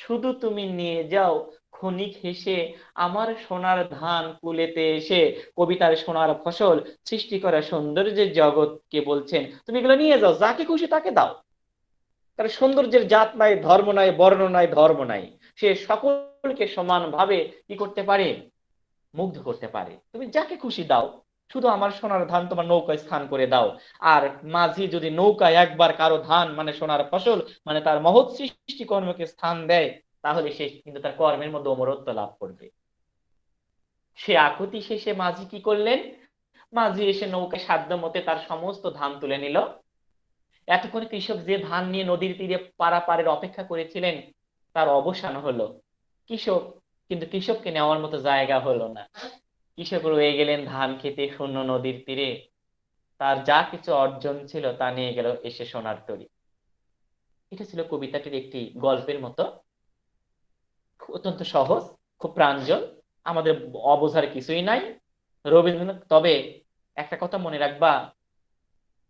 শুধু তুমি নিয়ে যাও ক্ষণিক হেসে আমার সোনার ধান কুলেতে এসে। কবিতার সোনার ফসল সৃষ্টি করা সৌন্দর্যের জগৎকে বলছেন, তুমি এগুলো নিয়ে যাও, যাকে খুশি তাকে দাও। কারণ সৌন্দর্যের জাত নাই, ধর্ম নাই, বর্ণ নাই, ধর্ম নাই, সে সকলকে সমানভাবে কি করতে পারে, মুগ্ধ করতে পারে। তুমি যাকে খুশি দাও, শুধু আমার সোনার ধান তোমার নৌকায় স্থান করে দাও। আর মাঝি যদি নৌকায় একবার কারো ধান মানে সোনার ফসল মানে তার মহৎ সৃষ্টি কর্মকে স্থান দেয়, তাহলে সে কিন্তু তার কর্মের মধ্যে অমরত্ব লাভ করবে। সে আকুতি শেষে মাঝি কি করলেন, মাঝি এসে নৌকায় সাধ্য মতে তার সমস্ত ধান তুলে নিল। এতক্ষণ কৃষক যে ধান নিয়ে নদীর তীরে পারাপারের অপেক্ষা করেছিলেন, তার অবসান হলো। কৃষক কিন্তু কৃষককে নেওয়ার মতো জায়গা হলো না। কৃষক রয়ে গেলেন ধান খেতে শূন্য নদীর তীরে। তার যা কিছু অর্জন ছিল তা নিয়ে গেল এসে সোনার তরী। এটা ছিল কবিতাটির একটি গল্পের মতো, অত্যন্ত সহজ, খুব প্রাঞ্জল, আমাদের অবোঝার কিছুই নাই। রবীন্দ্রনাথ, তবে একটা কথা মনে রাখবা,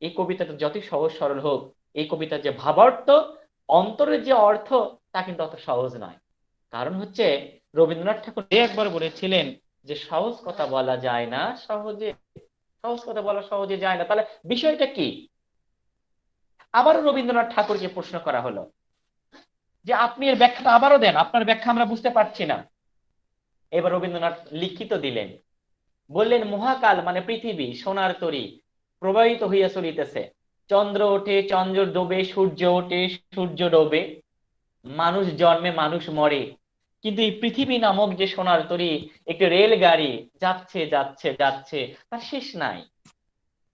এই কবিতাটা যতই সহজ সরল হোক, এই কবিতার যে ভাবার্থ, অন্তরের যে অর্থ, তা কিন্তু অত সহজ নয়। কারণ হচ্ছে রবীন্দ্রনাথ ঠাকুর একবার বলেছিলেন যে সহজ কথা বলা যায় না সহজে, সহজ কথা বলা সহজে যায় না। তাহলে বিষয়টা কি? আবারও রবীন্দ্রনাথ ঠাকুরকে প্রশ্ন করা হলো যে আপনি এর ব্যাখ্যাটা আবারও দেন, আপনার ব্যাখ্যা আমরা বুঝতে পারছি না। এবার রবীন্দ্রনাথ লিখিত দিলেন, বললেন মহাকাল মানে পৃথিবী সোনার তরী প্রবাহিত হইয়া চলিতেছে। চন্দ্র ওঠে, চন্দ্র ডোবে, সূর্য ওঠে, সূর্য ডোবে, মানুষ জন্মে, মানুষ মরে, কিন্তু এই পৃথিবী নামক যে সোনার তরী একটি রেলগাড়ি যাচ্ছে যাচ্ছে যাচ্ছে, তার শেষ নাই।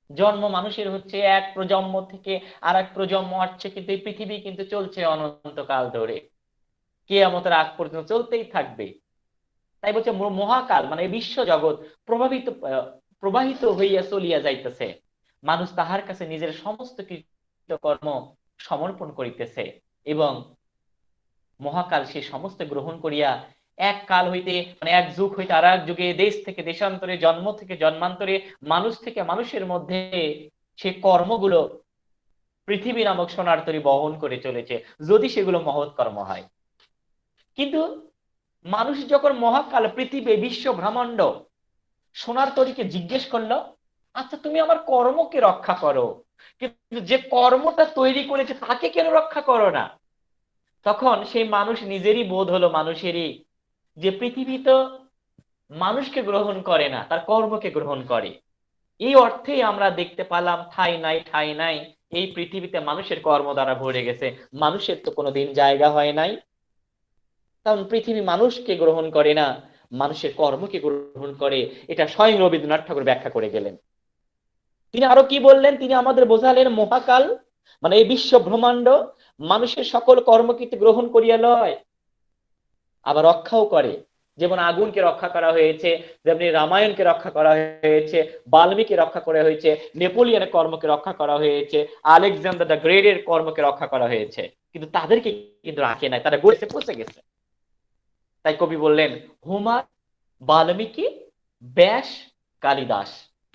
জন্ম মানুষের হচ্ছে এক প্রজন্ম থেকে আর এক প্রজন্ম আসছে, কিন্তু এই পৃথিবী কিন্তু চলছে অনন্তকাল ধরে, কিয়ামতের আগ পর্যন্ত চলতেই থাকবে। তাই বলছে মহাকাল মানে বিশ্ব জগৎ প্রবাহিত হইয়া চলিয়া যাইতেছে, মানুষ তাহার কাছে নিজের সমস্ত কৃতকর্ম সমর্পণ করিতেছে, এবং মহাকাল সে সমস্ত গ্রহণ করিয়া এক কাল হইতে মানে এক যুগ হইতে আর এক যুগে, দেশ থেকে দেশান্তরে, জন্ম থেকে জন্মান্তরে, মানুষ থেকে মানুষের মধ্যে সে কর্মগুলো পৃথিবী নামক সোনার তরী বহন করে চলেছে, যদি সেগুলো মহৎ কর্ম হয়। কিন্তু মানুষ যখন মহাকাল, পৃথিবী, বিশ্ব ব্রহ্মাণ্ড সোনার তরীকে জিজ্ঞেস করলো, আচ্ছা তুমি আমার কর্মকে রক্ষা করো, কিন্তু যে কর্মটা তৈরি করেছে তাকে কেন রক্ষা করো না? তখন সেই মানুষ নিজেরই বোধ হলো, মানুষেরই, যে পৃথিবী তো মানুষকে গ্রহণ করে না, তার কর্মকে গ্রহণ করে। এই অর্থেই আমরা দেখতে পেলাম ঠাঁই নাই, ঠাঁই নাই, এই পৃথিবীতে মানুষের কর্ম দ্বারা ভরে গেছে। মানুষের তো কোনোদিন জায়গা হয় নাই, কারণ পৃথিবী মানুষকে গ্রহণ করে না, মানুষের কর্মকে গ্রহণ করে। এটা স্বয়ং রবীন্দ্রনাথ ঠাকুর ব্যাখ্যা করে গেলেন। তিনি আরো কি বললেন? তিনি আমাদের বোঝালেন মহাকাল মানে এই বিশ্ব ব্রহ্মাণ্ড মানুষের সকল কর্মকৃত গ্রহণ করিয়া লয়, আবার রক্ষাও করে। যেমন আগুনকে রক্ষা করা হয়েছে, যেমনি রামায়ণকে রক্ষা করা হয়েছে, বাল্মীকি রক্ষা করা হয়েছে, নেপোলিয়নের কর্মকে রক্ষা করা হয়েছে, আলেকজান্ডার দ্য গ্রেটের কর্মকে রক্ষা করা হয়েছে, কিন্তু তাদেরকে কিন্তু রাখে নাই, তারা গেছে, পচে গেছে। তাই কবি বললেন হোমার, বাল্মীকি, ব্যাস, কালিদাস,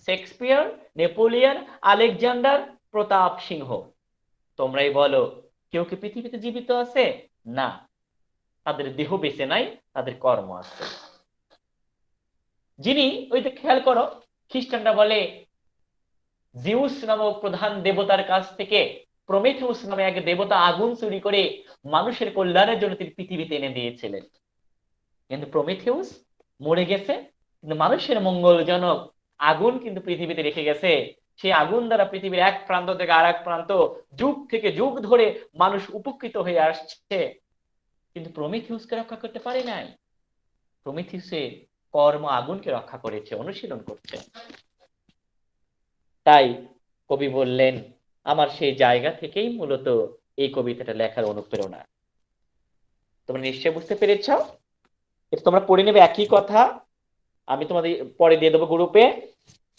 শেক্সপিয়ার, নেপোলিয়ন, আলেকজান্ডার, প্রতাপ সিংহ, তোমরাই বলো কেউ কি পৃথিবীতে জীবিত আছে? না, তাদের দেহ বেঁচে নাই, তাদের কর্ম আছে। যিনি, ওই যে খেয়াল করো, খ্রিস্টানরা বলে জিউস নামক প্রধান দেবতার কাছ থেকে প্রমেথিউস নামে এক দেবতা আগুন চুরি করে মানুষের কল্যাণের জন্য তিনি পৃথিবীতে এনে দিয়েছিলেন। কিন্তু প্রমেথিউস মরে গেছে, কিন্তু মানুষের মঙ্গলজনক আগুন কিন্তু পৃথিবীতে রেখে গেছে। সেই আগুন দ্বারা পৃথিবীর এক প্রান্ত থেকে আর এক প্রান্ত যুগ থেকে যুগ ধরে মানুষ উপকৃত হয়ে আসছে, কিন্তু প্রমেথিউসকে রক্ষা করতে পারে নাই। প্রমেথিউসের কর্ম আগুনকে রক্ষা করেছে, অনুশীলন করছে। তাই কবি বললেন, আমার সেই জায়গা থেকেই মূলত এই কবিতাটা লেখার অনুপ্রেরণা। তোমরা নিশ্চয় বুঝতে পেরেছ? এটা তোমরা পড়ে নেবে, একই কথা আমি তোমাদের পরে দিয়ে দেবো গ্রুপে।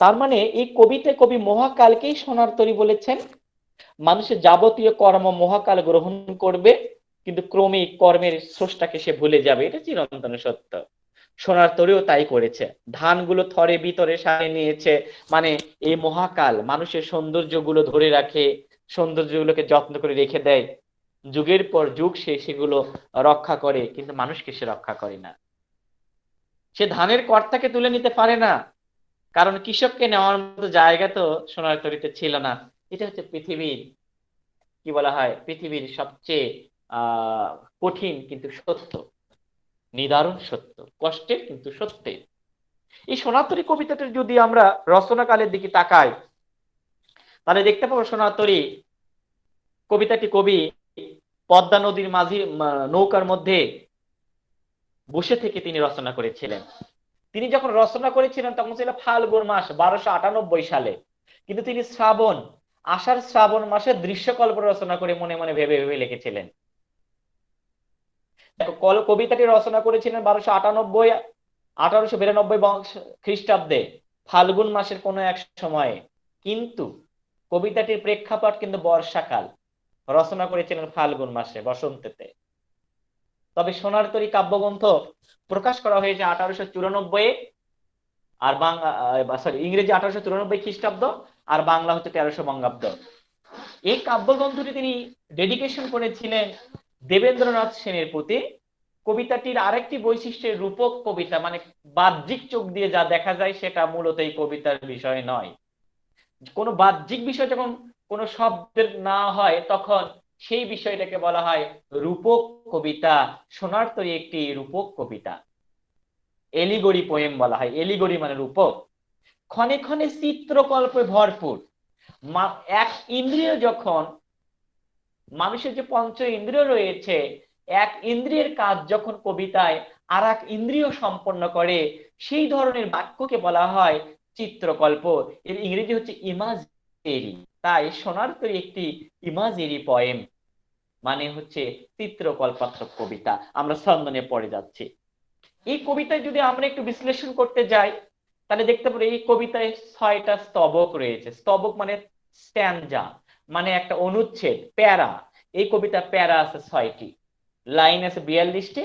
তার মানে এই কবিতায় কবি মহাকালকেই সোনার তরী বলেছেন। মানুষের যাবতীয় কর্ম মহাকাল গ্রহণ করবে, কিন্তু ক্রমিক কর্মের স্রষ্টাকে সে ভুলে যাবে, এটা চিরন্তন সত্য। সোনার তরীও তাই করেছে, ধানগুলো থরে ভিতরে সারিয়ে নিয়েছে, মানে এই মহাকাল মানুষের সৌন্দর্য গুলো ধরে রাখে, সৌন্দর্য গুলোকে যত্ন করে রেখে দেয়, যুগের পর যুগ সে সেগুলো রক্ষা করে, কিন্তু মানুষকে সে রক্ষা করে না। সে ধানের কর্তাকে তুলে নিতে পারে না, কারণ কৃষককে নেওয়ার মতো জায়গা তো সোনার তরীতে ছিল না। এটা হচ্ছে পৃথিবীর, কি বলা হয়, পৃথিবীর সবচেয়ে আহ কঠিন কিন্তু সত্য, নিদারুণ সত্য, কষ্টের কিন্তু সত্যের। এই সোনার তরী কবিতাটার যদি আমরা রচনাকালের দিকে তাকাই, তাহলে দেখতে পাবো সোনার তরী কবিতাটি কবি পদ্মা নদীর মাঝি নৌকার মধ্যে বসে থেকে তিনি রচনা করেছিলেন। তিনি যখন রচনা করেছিলেন তখন ছিল ফাল্গুন মাস 1298 সালে, কিন্তু তিনি আষাঢ় শ্রাবণ মাসে দৃশ্যকল্প রচনা করে মনে মনে ভেবে ভেবে লিখেছিলেন। কবিতাটি রচনা করেছিলেন 1892 খ্রিস্টাব্দে ফাল্গুন মাসের কোনো এক সময়ে, কিন্তু কবিতাটির প্রেক্ষাপট কিন্তু বর্ষাকাল, রচনা করেছিলেন ফাল্গুন মাসে, বসন্তেতে। তবে সোনার তরী কাব্যগ্রন্থ প্রকাশ করা হয়েছে 1894, আর ইংরেজি 1894 খ্রিস্টাব্দ, আর বাংলা হচ্ছে 1300 বঙ্গাব্দ। এই কাব্যগ্রন্থটি তিনি ডেডিকেশন করেছিলেন দেবেন্দ্রনাথ সেনের প্রতি। কবিতাটির আরেকটি বৈশিষ্ট্যের রূপক কবিতা, মানে বাহ্যিক চোখ দিয়ে যা দেখা যায় সেটা মূলত এই কবিতার বিষয় নয়। কোনো বাহ্যিক বিষয় যখন কোনো শব্দের না হয় তখন সেই বিষয়টাকে বলা হয় রূপক কবিতা। সোনার তরী একটি রূপক কবিতা, এলিগরি পোয়েম বলা হয়। এলিগরি মানে রূপক। ক্ষণে ক্ষণে চিত্রকল্পে ভরপুর। এক ইন্দ্রিয় যখন, মানুষের যে পঞ্চ ইন্দ্রিয় রয়েছে, এক ইন্দ্রিয়ের কাজ যখন কবিতায় আর এক ইন্দ্রিয় সম্পন্ন করে, সেই ধরনের বাক্যকে বলা হয় চিত্রকল্প। এর ইংরেজি হচ্ছে ইমাজেরি। তাই সোনার তরী একটি ইমাজেরি পয়েম, মানে হচ্ছে চিত্রকল্পাত্মক কবিতা। আমরা ছন্দনে পড়ে যাচ্ছি। এই কবিতায় যদি আমরা একটু বিশ্লেষণ করতে যাই, তাহলে দেখতে পাবো এই কবিতায় 6টা স্তবক রয়েছে। স্তবক মানে স্ট্যানজা, মানে একটা অনুচ্ছেদ, প্যারা। এই কবিতার প্যারা আছে 6টি, লাইন আছে 42টি।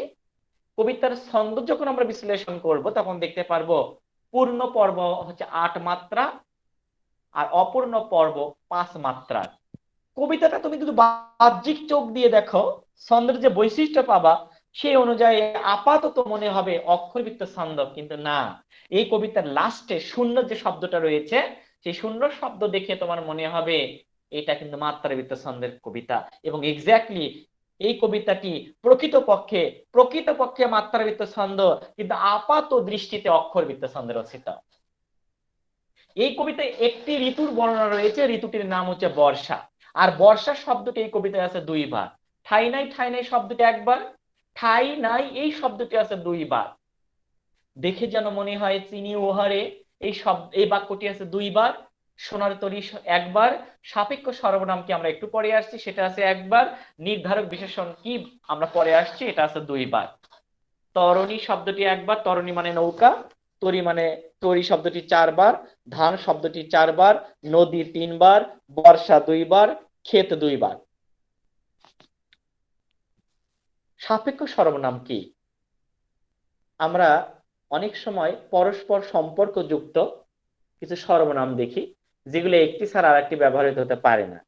কবিতার ছন্দ যখন আমরা বিশ্লেষণ করব তখন দেখতে পারবো পূর্ণ পর্ব হচ্ছে 8 মাত্রা, আর অপূর্ণ পর্ব 5 মাত্রা। কবিতাটা তুমি যদি বাহ্যিক চোখ দিয়ে দেখো, ছন্দের যে বৈশিষ্ট্য পাবা সেই অনুযায়ী আপাতত মনে হবে অক্ষরবৃত্ত ছন্দ, কিন্তু না, এই কবিতার লাস্টে শূন্য যে শব্দটা রয়েছে, সেই শূন্য শব্দ দেখে তোমার মনে হবে এটা কিন্তু মাত্রাবৃত্ত ছন্দের কবিতা। এবং এক্স্যাক্টলি এই কবিতাটি প্রকৃতপক্ষে মাত্রাবৃত্ত ছন্দ, কিন্তু আপাত দৃষ্টিতে অক্ষরবৃত্ত ছন্দে রচিত। এই কবিতায় একটি ঋতুর বর্ণনা রয়েছে, ঋতুটির নাম হচ্ছে বর্ষা। আর বর্ষা শব্দটি এই কবিতায় আছে দুইবার। ঠাই নাই ঠাই নাই শব্দটি একবার, ঠাই নাই এই শব্দটি আছে দুইবার। দেখে যেন মনে হয় চিনি ওহারে, এই বাক্যটি আছে দুইবার। সোনার তরী একবার। সাপেক্ষ সর্বনাম কি আমরা একটু পরে আসছি, সেটা আছে একবার। নির্ধারক বিশেষণ কি আমরা পরে আসছি, এটা আছে দুইবার। তরণী শব্দটি একবার, তরণী মানে নৌকা। তরী শব্দটি চারবার। ধান শব্দটি চারবার। নদী তিনবার। বর্ষা দুইবার। ক্ষেত দুইবার। সাপেক্ষ সর্বনাম কি? আমরা অনেক সময় পরস্পর সম্পর্কযুক্ত কিছু সর্বনাম দেখি, যেগুলো একটি ছাড়া আর একটি ব্যবহৃত হতে পারে না।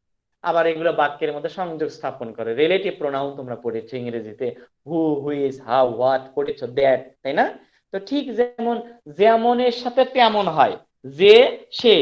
আবার এগুলো বাক্যের মধ্যে সংযোগ স্থাপন করে। রিলেটিভ প্রোনাউন তোমরা পড়েছো ইংরেজিতে, হু, হুইজ, হাউ, হোয়াট পড়েছো, দ্যাট, তাই না? তো ঠিক যেমন যেমনের সাথে তেমন হয়, যে, সে,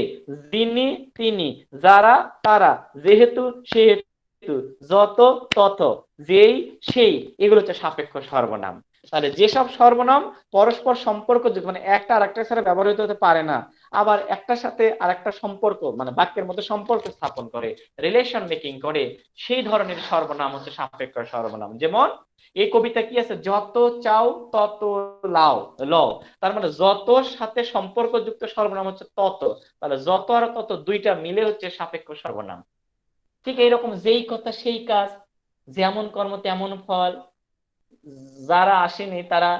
যিনি, তিনি, যারা, তারা, যেহেতু, সেহেতু, যত, তত, যেই, সেই, এগুলো হচ্ছে সাপেক্ষ সর্বনাম। তাহলে যেসব সর্বনাম পরস্পর সম্পর্ক, মানে একটা আর একটা ছাড়া ব্যবহৃত হতে পারে না, আবার একটার সাথে আর একটা সম্পর্ক, মানে বাক্যের মধ্যে সম্পর্ক স্থাপন করে, রিলেশন মেকিং করে, সেই ধরনের সর্বনাম হচ্ছে সাপেক্ষ সর্বনাম। যেমন এই কবিতা কি আছে, যত চাও তত লাও, লও। তার মানে যতর সাথে সম্পর্কযুক্ত সর্বনাম হচ্ছে তত। তাহলে যত আর তত দুইটা মিলে হচ্ছে সাপেক্ষ সর্বনাম। ঠিক এইরকম যেই কথা সেই কাজ, যেমন কর্ম তেমন ফল, যারা আসেনি তারা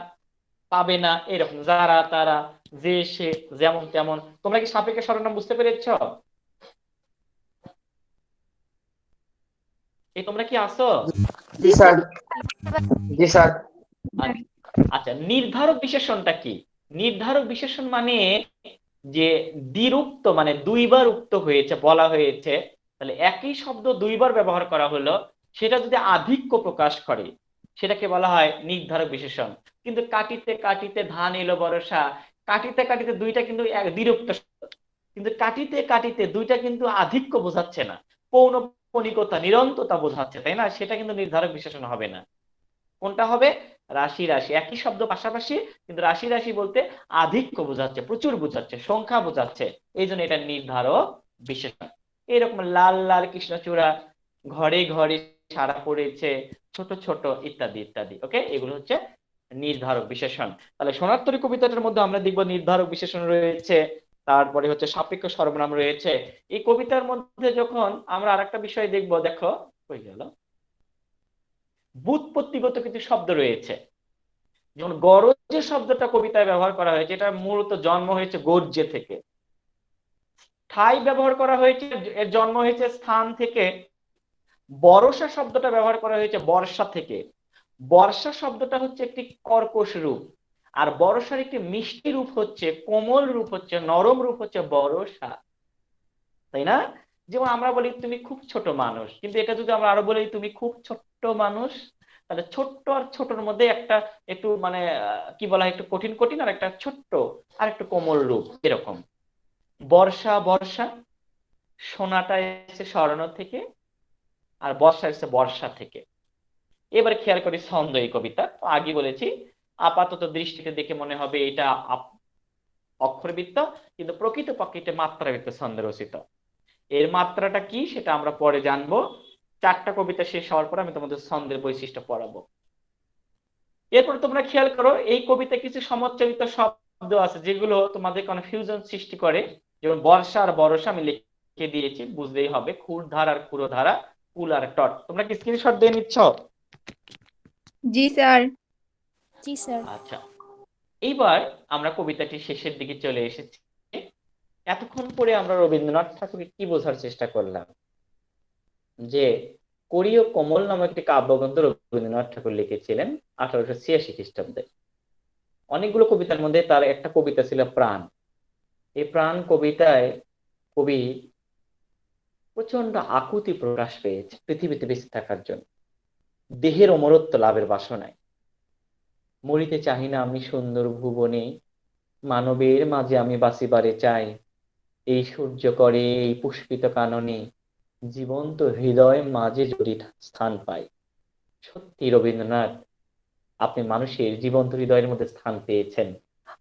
পাবে না, এরকম, যারা, তারা, যে, সে, যেমন তেমন। তোমরা কি সাপেক্ষ সর্বনাম বুঝতে পেরেছ? এই তোমরা কি আসো? জি স্যার, জি স্যার। আচ্ছা, নির্ধারক বিশেষণটা কি? নির্ধারক বিশেষণ মানে যে দ্বিরুক্ত, মানে দুইবার উক্ত হয়েছে, বলা হয়েছে, তাহলে একই শব্দ দুইবার ব্যবহার করা হলো, সেটা যদি আধিক্য প্রকাশ করে, সেটাকে বলা হয় নির্ধারক বিশেষণ। কিন্তু কাটিতে কাটিতে ধান এলো বর্ষা, কাটিতে কাটিতে দুইটা কিন্তু দ্বিরুক্ত শব্দ, কিন্তু কাটিতে কাটিতে দুইটা কিন্তু আধিক্য বোঝাচ্ছে না, পৌনঃপুনিকতা, নিরন্ততা বোঝাচ্ছে, তাই না? সেটা কিন্তু নির্ধারক বিশেষণ হবে না। কোনটা হবে? রাশি রাশি, একই শব্দ পাশাপাশি, কিন্তু রাশি রাশি বলতে আধিক্য বোঝাচ্ছে, প্রচুর বোঝাচ্ছে, সংখ্যা বোঝাচ্ছে, এই জন্য এটা নির্ধারক বিশেষণ। এরকম লাল লাল কৃষ্ণচূড়া, ঘরে ঘরে সারা পড়েছে, ছোট ছোট, ইত্যাদি ইত্যাদি। ওকে, এগুলো হচ্ছে নির্ধারক বিশেষণ। তাহলে সোনার কবিতাটার মধ্যে আমরা দেখবো নির্ধারক বিশেষণ রয়েছে, তারপরে হচ্ছে সাপেক্ষ সর্বনাম রয়েছে। এই কবিতার মধ্যে যখন আমরা আরেকটা বিষয় দেখবো, দেখো হয়ে গেল, ব্যুৎপত্তিগত কিছু শব্দ রয়েছে। যেমন গরজে শব্দটা কবিতায় ব্যবহার করা হয়েছে, এটা মূলত জন্ম হয়েছে গর্জে থেকে। ঠাই ব্যবহার করা হয়েছে, এর জন্ম হয়েছে স্থান থেকে। বর্ষা শব্দটা ব্যবহার করা হয়েছে বর্ষা থেকে। বর্ষা শব্দটা হচ্ছে একটি কর্কশ রূপ, আর বর্ষার একটি মিষ্টি রূপ হচ্ছে, কোমল রূপ হচ্ছে, নরম রূপ হচ্ছে বর্ষা, তাই না? যেমন আমরা বলি তুমি খুব ছোট মানুষ, কিন্তু এটা যদি আমরা আরো বলি তুমি খুব ছোট্ট মানুষ, তাহলে ছোট্ট আর ছোটর মধ্যে একটা একটু মানে কি বলা হয়, একটু কঠিন কঠিন, আর একটা ছোট্ট আর একটু কোমল রূপ, এরকম। বর্ষা বর্ষা, সোনাটা এসেছে স্বর্ণ থেকে, আর বর্ষা এসেছে বর্ষা থেকে। এবার খেয়াল করি ছন্দ এই কবিতা। তো আগে বলেছি আপাতত দৃষ্টিতে দেখে মনে হবে এটা অক্ষরবৃত্ত, কিন্তু প্রকৃতপক্ষে এটা মাত্রাবৃত্ত ছন্দে রচিত। এর মাত্রাটা কি সেটা আমরা পরে জানবো। চারটা কবিতা শেষ হওয়ার পর আমি তোমাদের ছন্দের বৈশিষ্ট্য পড়াবো। এরপর তোমরা খেয়াল করো, এই কবিতায় কিছু সমচ্চারিত শব্দ আছে যেগুলো তোমাদের কনফিউশন সৃষ্টি করে। যেমন বর্ষা আর বর্ষা আমি লিখে দিয়েছি, বুঝলেই হবে। ক্ষুরধার আর ক্ষুরধারা, কুল আর টট। তোমরা কি স্ক্রিনশট দিয়ে নিচ্ছ? জি স্যার। জি স্যার। আচ্ছা, এইবার আমরা কবিতাটি শেষের দিকে চলে এসেছি। এতক্ষণ পরে আমরা রবীন্দ্রনাথ ঠাকুরকে কি বোঝার চেষ্টা করলাম, যে কোরীয় কমল নামক একটি কাব্যগ্রন্থ রবীন্দ্রনাথ ঠাকুর লিখেছিলেন 1886 খ্রিস্টাব্দে। অনেকগুলো কবিতার মধ্যে তার একটা কবিতা ছিল প্রাণ। এই প্রাণ কবিতায় কবি প্রচন্ড আকুতি প্রকাশ পেয়েছে পৃথিবীতে বেঁচে থাকার জন্য, দেহের অমরত্ব লাভের বাসনায়। মরিতে চাহি না আমি সুন্দর ভুবনে, মানবের মাঝে আমি বাঁচিবারে চাই। এই সূর্য করে এই পুষ্পিত কাননে, জীবন্ত হৃদয় মাঝে যদি স্থান পাই। সত্যি রবীন্দ্রনাথ, আপনি মানুষের জীবন্ত হৃদয়ের মধ্যে স্থান পেয়েছেন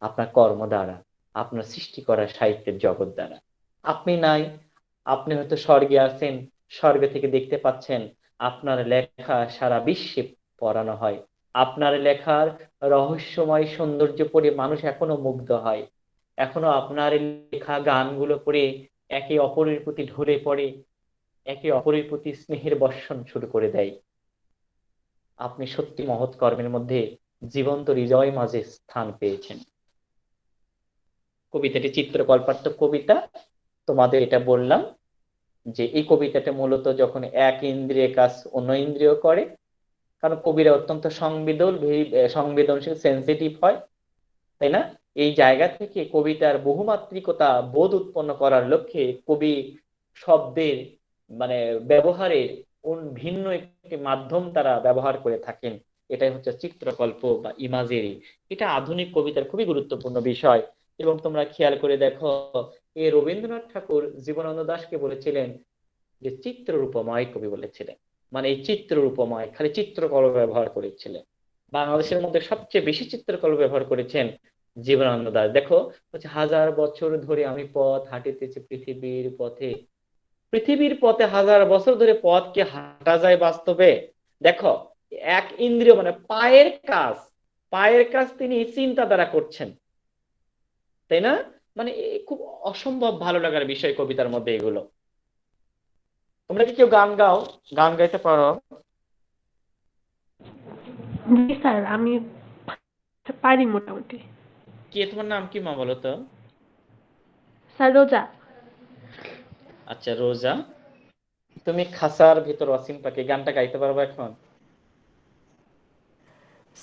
আপনার কর্ম দ্বারা, আপনার সৃষ্টি করা সাহিত্যের জগৎ দ্বারা। আপনি নাই, আপনি হয়তো স্বর্গে আছেন, স্বর্গ থেকে দেখতে পাচ্ছেন আপনার লেখা সারা বিশ্বে পড়ানো হয়। আপনার লেখার রহস্যময় সৌন্দর্য পড়ে মানুষ এখনো মুগ্ধ হয়, এখনো আপনার লেখা গানগুলো পড়ে একে অপরের প্রতি ঢলে পড়ে, একে অপরের প্রতি স্নেহের বর্ষণ শুরু করে দেয়। আপনি সত্যি মহৎ কর্মের মধ্যে জীবন্ত হৃদয় মাঝে স্থান পেয়েছেন। কবিতাটি চিত্রকল্পাত্মক কবিতা, তোমাদের এটা বললাম যে এই কবিতাটা মূলত যখন এক ইন্দ্রিয় কাজ অন্য ইন্দ্রিয় করে, কারণ কবিরা অত্যন্ত সংবেদনশীল, সেন্সিটিভ হয়, তাই না? এই জায়গা থেকে কবিতার বহুমাত্রিকতা বোধ উৎপন্ন করার লক্ষ্যে কবি শব্দের মানে ব্যবহারের ভিন্ন একটি মাধ্যম তারা ব্যবহার করে থাকেন। এটাই হচ্ছে চিত্রকল্প বা ইমাজেরি। এটা আধুনিক কবিতার খুবই গুরুত্বপূর্ণ বিষয়। এবং তোমরা খেয়াল করে দেখো, এ রবীন্দ্রনাথ ঠাকুর জীবনানন্দ দাশকে বলেছিলেন যে চিত্ররূপময় কবি বলেছিলেন। মানে এই চিত্ররূপময়, খালি চিত্রকল্প ব্যবহার করেছিলেন। বাংলাদেশের মধ্যে সবচেয়ে বেশি চিত্রকল্প ব্যবহার করেছেন জীবনানন্দ দাশ। দেখো হচ্ছে, 1000 বছর ধরে আমি পথ হাঁটিতেছি পৃথিবীর পথে। পৃথিবীর পথে 1000 বছর ধরে পথ কি হাঁটা যায় বাস্তবে? দেখো, এক ইন্দ্রিয় মানে পায়ের কাজ, পায়ের কাজ তিনি চিন্তা দ্বারা করছেন, তাই না? মানে খুব অসম্ভব ভালো লাগার বিষয় কবিতার মধ্যে এগুলো। তোমরা কি কেউ গান গাও? গান গাইতে পারো? জি স্যার, আমি পারি মোটামুটি। কে, তোমার নাম কি মা, বলো তো? স্যার রোজা। আচ্ছা রোজা, তুমি খাসার ভিতর অসীম পাখি গানটা গাইতে পারবে এখন?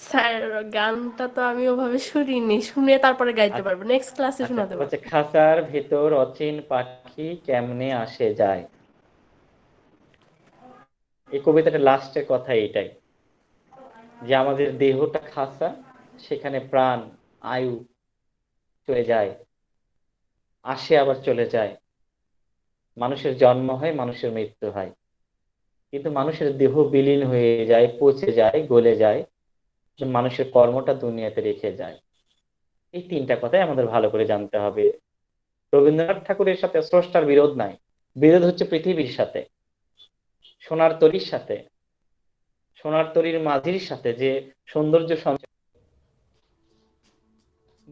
স্যার গানটা তো আমি ওভাবে শুনিনি, শুনে তারপরে গাইতে পারবো, নেক্সট ক্লাসে আচ্ছা, শোনাতে পারবো। হচ্ছে খাসার ভিতর অচিন পাখি কেমনে আসে যায়। এই কবিতাটা লাস্টের কথা এটাই, যে আমাদের দেহটা খাসা, সেখানে প্রাণ আয়ু চলে যায়, আসে আবার চলে যায়। মানুষের জন্ম হয়, মানুষের মৃত্যু হয়, কিন্তু মানুষের দেহ বিলীন হয়ে যায়, পচে যায়, গলে যায়, মানুষের কর্মটা দুনিয়াতে রেখে যায়। এই তিনটা কথাই আমাদের ভালো করে জানতে হবে। রবীন্দ্রনাথ ঠাকুরের সাথে স্রষ্টার বিরোধ নাই, বিরোধ হচ্ছে পৃথিবীর সাথে, সোনার তরীর সাথে, সোনার তরীর মাঝির সাথে যে সৌন্দর্য সঞ্চার।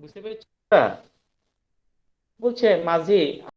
বুঝতে পেরেছ? বলছে মাঝি